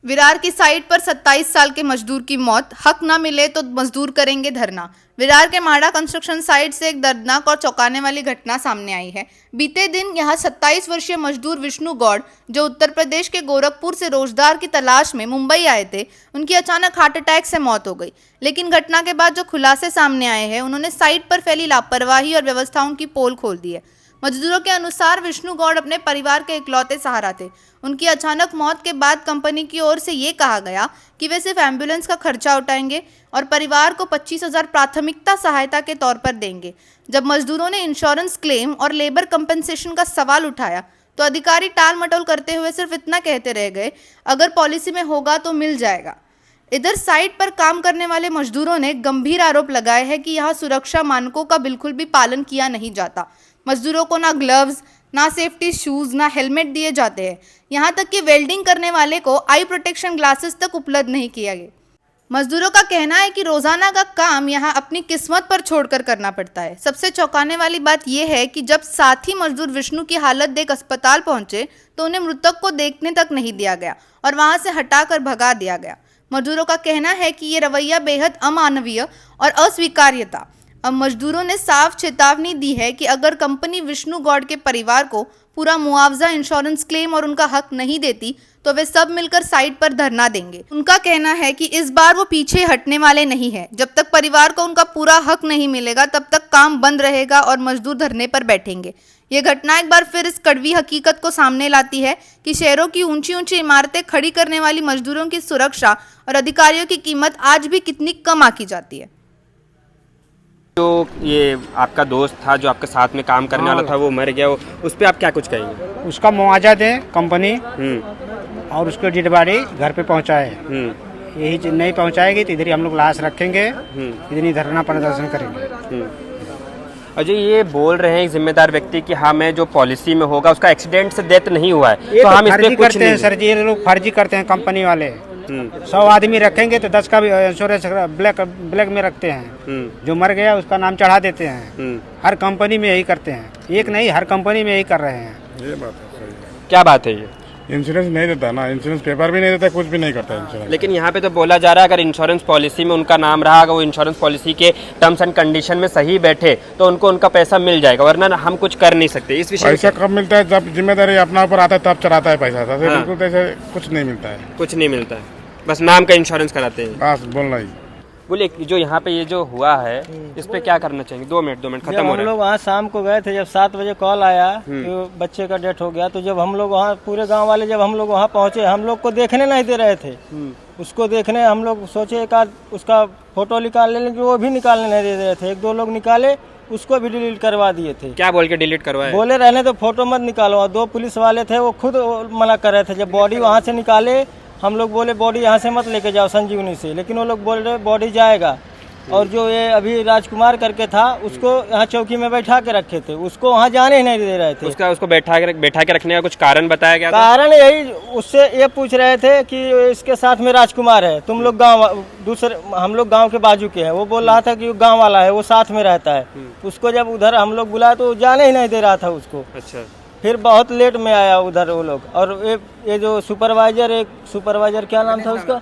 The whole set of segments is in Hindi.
विरार की साइट पर 27 साल के मजदूर की मौत, हक न मिले तो मजदूर करेंगे धरना। विरार के माड़ा कंस्ट्रक्शन साइट से एक दर्दनाक और चौंकाने वाली घटना सामने आई है। बीते दिन यहां 27 वर्षीय मजदूर विष्णु गौड़, जो उत्तर प्रदेश के गोरखपुर से रोजगार की तलाश में मुंबई आए थे, उनकी अचानक हार्ट अटैक से मौत हो गई। लेकिन घटना के बाद जो खुलासे सामने आए हैं, उन्होंने साइट पर फैली लापरवाही और व्यवस्थाओं की पोल खोल दी है। मजदूरों के अनुसार विष्णु गौड़ अपने परिवार के इकलौते सहारा थे। उनकी अचानक मौत के बाद कंपनी की ओर से ये कहा गया कि वे सिर्फ एम्बुलेंस का खर्चा उठाएंगे और परिवार को 25,000 प्राथमिकता सहायता के तौर पर देंगे। जब मजदूरों ने इंश्योरेंस क्लेम और लेबर कंपनसेशन का सवाल उठाया तो अधिकारी टाल मटोल करते हुए सिर्फ इतना कहते रह गए, अगर पॉलिसी में होगा तो मिल जाएगा। इधर साइट पर काम करने वाले मजदूरों ने गंभीर आरोप लगाए हैं कि यहाँ सुरक्षा मानकों का बिल्कुल भी पालन किया नहीं जाता। मजदूरों को ना ग्लव्स, ना सेफ्टी शूज, ना हेलमेट दिए जाते हैं। यहाँ तक कि वेल्डिंग करने वाले को आई प्रोटेक्शन ग्लासेस तक उपलब्ध नहीं किया गया। मजदूरों का कहना है कि रोजाना का काम यहाँ अपनी किस्मत पर छोड़कर करना पड़ता है। सबसे चौंकाने वाली बात यह है कि जब साथी मजदूर विष्णु की हालत देख अस्पताल पहुंचे तो उन्हें मृतक को देखने तक नहीं दिया गया और वहां से हटाकर भगा दिया गया। मजदूरों का कहना है कि ये रवैया बेहद अमानवीय और अस्वीकार्य था। अब मजदूरों ने साफ चेतावनी दी है कि अगर कंपनी विष्णु गौड़ के परिवार को पूरा मुआवजा, इंश्योरेंस क्लेम और उनका हक नहीं देती तो वे सब मिलकर साइट पर धरना देंगे। उनका कहना है कि इस बार वो पीछे हटने वाले नहीं है। जब तक परिवार को उनका पूरा हक नहीं मिलेगा तब तक काम बंद रहेगा और मजदूर धरने पर बैठेंगे। ये घटना एक बार फिर इस कड़वी हकीकत को सामने लाती है कि शहरों की ऊंची ऊंची इमारतें खड़ी करने वाली मजदूरों की सुरक्षा और अधिकारियों की कीमत आज भी कितनी कम आंकी जाती है। जो ये आपका दोस्त था जो आपके साथ में काम करने वाला था वो मर गया, उस पर आप क्या कुछ कहेंगे? उसका मुआवजा दें कंपनी और उसको डेड बॉडी घर पे पहुंचाए। यही नहीं पहुंचाएगी तो इधर ही हम लोग लाश रखेंगे, इधर ही धरना प्रदर्शन करेंगे। और जो ये बोल रहे हैं जिम्मेदार व्यक्ति कि हाँ मैं जो पॉलिसी में होगा उसका एक्सीडेंट से डेथ नहीं हुआ है, ये तो हम इस फर्जी पे कुछ करते हैं सर जी। ये लोग फर्जी करते हैं कंपनी वाले। 100 आदमी रखेंगे तो 10 का भी इंश्योरेंस ब्लैक में रखते हैं। जो मर गया उसका नाम चढ़ा देते हैं। हर कंपनी में यही करते हैं, एक नहीं हर कंपनी में यही कर रहे हैं। ये बात है सही। क्या बात है? ये इंश्योरेंस नहीं देता ना, इंश्योरेंस पेपर भी नहीं देता, कुछ भी नहीं करता इंश्योरेंस। लेकिन यहाँ पे तो बोला जा रहा है अगर इंश्योरेंस पॉलिसी में उनका नाम रहा, अगर वो इंश्योरेंस पॉलिसी के टर्म्स एंड कंडीशन में सही बैठे तो उनको उनका पैसा मिल जाएगा, वरना हम कुछ कर नहीं सकते। इस विषय पैसा कब मिलता है? जब जिम्मेदारी अपना ऊपर आता है तब चढ़ाता है पैसा। बिल्कुल ऐसे कुछ नहीं मिलता है, कुछ नहीं मिलता है, बस नाम का इंश्योरेंस कराते हैं। बस बोलना ही। बोलिए जो यहाँ पे ये जो हुआ है इस पे क्या करना चाहिए? 2 मिनट खत्म हो रहा है। हम लोग वहाँ शाम को गए थे, जब 7 बजे कॉल आया कि बच्चे का डेथ हो गया, तो जब हम लोग वहाँ पूरे गांव वाले जब हम लोग वहाँ पहुँचे, हम लोग को देखने नहीं दे रहे थे। उसको देखने हम लोग सोचे एक आध उसका फोटो निकाल ले, लेकिन वो भी निकालने नहीं दे रहे थे। 1-2 लोग निकाले, उसको भी डिलीट करवा दिए थे। क्या बोल के डिलीट करवाए? बोले रहने तो फोटो मत निकालो। और 2 पुलिस वाले थे, वो खुद मना कर रहे थे। जब बॉडी वहाँ से निकाले, हम लोग बोले बॉडी यहाँ से मत लेके जाओ संजीवनी से, लेकिन वो लोग बोल रहे बॉडी जाएगा। और जो ये अभी राजकुमार करके था उसको यहाँ चौकी में बैठा के रखे थे, उसको वहाँ जाने ही नहीं दे रहे थे। उसको बैठा के रखने का कुछ कारण बताया गया? कारण यही, उससे ये पूछ रहे थे कि इसके साथ में राजकुमार है, तुम लोग गाँव दूसरे, हम लोग गाँव के बाजू के हैं। वो बोल रहा था कि गाँव वाला है, वो साथ में रहता है। उसको जब उधर हम लोग बुलाए तो जाने ही नहीं दे रहा था उसको। अच्छा। फिर बहुत लेट में आया उधर वो लोग। और ये जो सुपरवाइजर क्या नाम था उसका,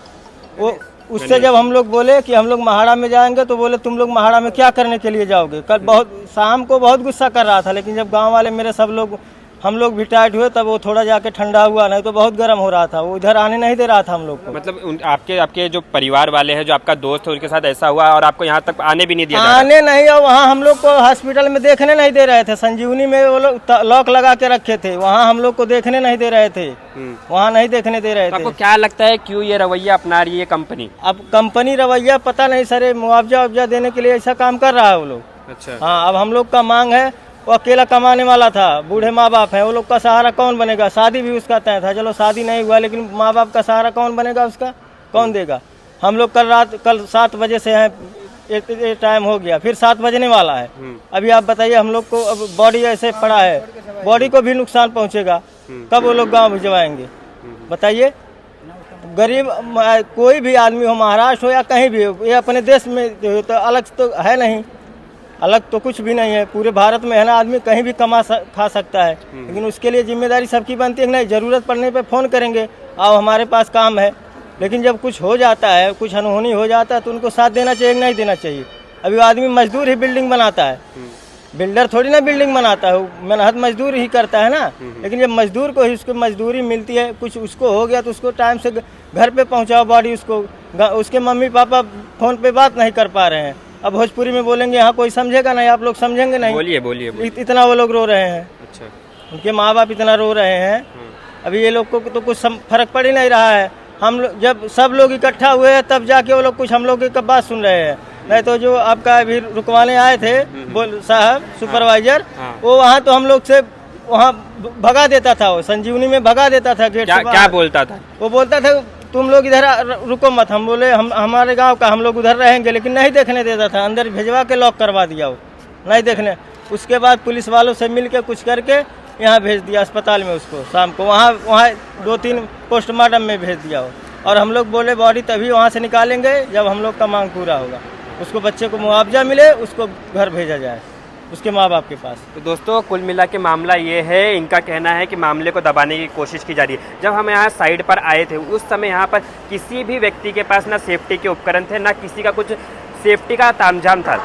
वो उससे जब हम लोग बोले कि हम लोग महाड़ा में जाएंगे तो बोले तुम लोग महाड़ा में क्या करने के लिए जाओगे? कल बहुत शाम को बहुत गुस्सा कर रहा था, लेकिन जब गांव वाले मेरे सब लोग हम लोग भी टाइट हुए तब वो थोड़ा जाके ठंडा हुआ, नहीं तो बहुत गर्म हो रहा था। वो इधर आने नहीं दे रहा था हम लोग को। मतलब आपके जो परिवार वाले हैं, जो आपका दोस्त है, उनके साथ ऐसा हुआ और आपको यहाँ तक आने भी नहीं दिया? आने नहीं, और वहाँ हम लोग को हॉस्पिटल में देखने नहीं दे रहे थे। संजीवनी में वो लोग लॉक लगा के रखे थे, वहाँ हम लोग को देखने नहीं दे रहे थे। वहाँ नहीं देखने दे रहे थे। आपको क्या लगता है क्यों ये रवैया अपना रही है कंपनी? अब कंपनी रवैया पता नहीं सर, मुआवजा देने के लिए ऐसा काम कर रहा है वो लोग। अच्छा। हाँ, अब हम लोग का मांग है, वो अकेला कमाने वाला था, बूढ़े माँ बाप हैं, वो लोग का सहारा कौन बनेगा? शादी भी उसका तय था, चलो शादी नहीं हुआ, लेकिन माँ बाप का सहारा कौन बनेगा? उसका कौन देगा? हम लोग कल 7 बजे से हैं, एक टाइम हो गया, फिर 7 बजने वाला है। अभी आप बताइए, हम लोग को अब बॉडी ऐसे पड़ा है, बॉडी को भी नुकसान पहुंचेगा, कब वो लोग गाँव भिजवाएंगे? बताइए। गरीब कोई भी आदमी हो, महाराष्ट्र हो या कहीं भी हो, ये अपने देश में तो अलग तो है नहीं, अलग तो कुछ भी नहीं है। पूरे भारत में है ना, आदमी कहीं भी खा सकता है, लेकिन उसके लिए जिम्मेदारी सबकी बनती है। नहीं, जरूरत पड़ने पे फोन करेंगे, आओ हमारे पास काम है, लेकिन जब कुछ हो जाता है, कुछ अनहोनी हो जाता है तो उनको साथ देना चाहिए कि नहीं देना चाहिए। अभी वो आदमी मजदूर ही बिल्डिंग बनाता है, बिल्डर थोड़ी ना बिल्डिंग बनाता है, मेहनत मजदूर ही करता है ना। लेकिन जब मजदूर को ही उसको मजदूरी मिलती है, कुछ उसको हो गया तो उसको टाइम से घर पे पहुंचाओ बॉडी उसको। उसके मम्मी पापा फ़ोन पे बात नहीं कर पा रहे हैं, अब भोजपुरी में बोलेंगे, यहाँ कोई समझेगा नहीं, आप लोग समझेंगे नहीं। बोलिए बोलिए बोलिए। इतना वो लोग रो रहे हैं, अच्छा। उनके माँ बाप इतना रो रहे हैं। अभी ये लोग को तो कुछ फर्क पड़ ही नहीं रहा है। हम लोग जब सब लोग इकट्ठा हुए हैं तब जाके वो लोग कुछ हम लोग की बात सुन रहे हैं। नहीं तो जो आपका अभी रुकवाने आए थे साहब सुपरवाइजर, वो वहाँ तो हम लोग से वहाँ भगा देता था, वो संजीवनी में भगा देता था गेट से। क्या बोलता था? वो बोलता था तुम लोग इधर रुको मत। हम बोले हम हमारे गांव का, हम लोग उधर रहेंगे, लेकिन नहीं देखने देता था। अंदर भेजवा के लॉक करवा दिया, वो नहीं देखने। उसके बाद पुलिस वालों से मिल के कुछ करके यहाँ भेज दिया अस्पताल में उसको शाम को। वहाँ 2-3 पोस्टमार्टम में भेज दिया वो। और हम लोग बोले बॉडी तभी वहाँ से निकालेंगे जब हम लोग का मांग पूरा होगा, उसको बच्चे को मुआवजा मिले, उसको घर भेजा जाए उसके माँ बाप के पास। तो दोस्तों कुल मिला के मामला ये है, इनका कहना है कि मामले को दबाने की कोशिश की जा रही है। जब हम यहाँ साइड पर आए थे उस समय यहाँ पर किसी भी व्यक्ति के पास ना सेफ्टी के उपकरण थे, ना किसी का कुछ सेफ्टी का तामझाम था।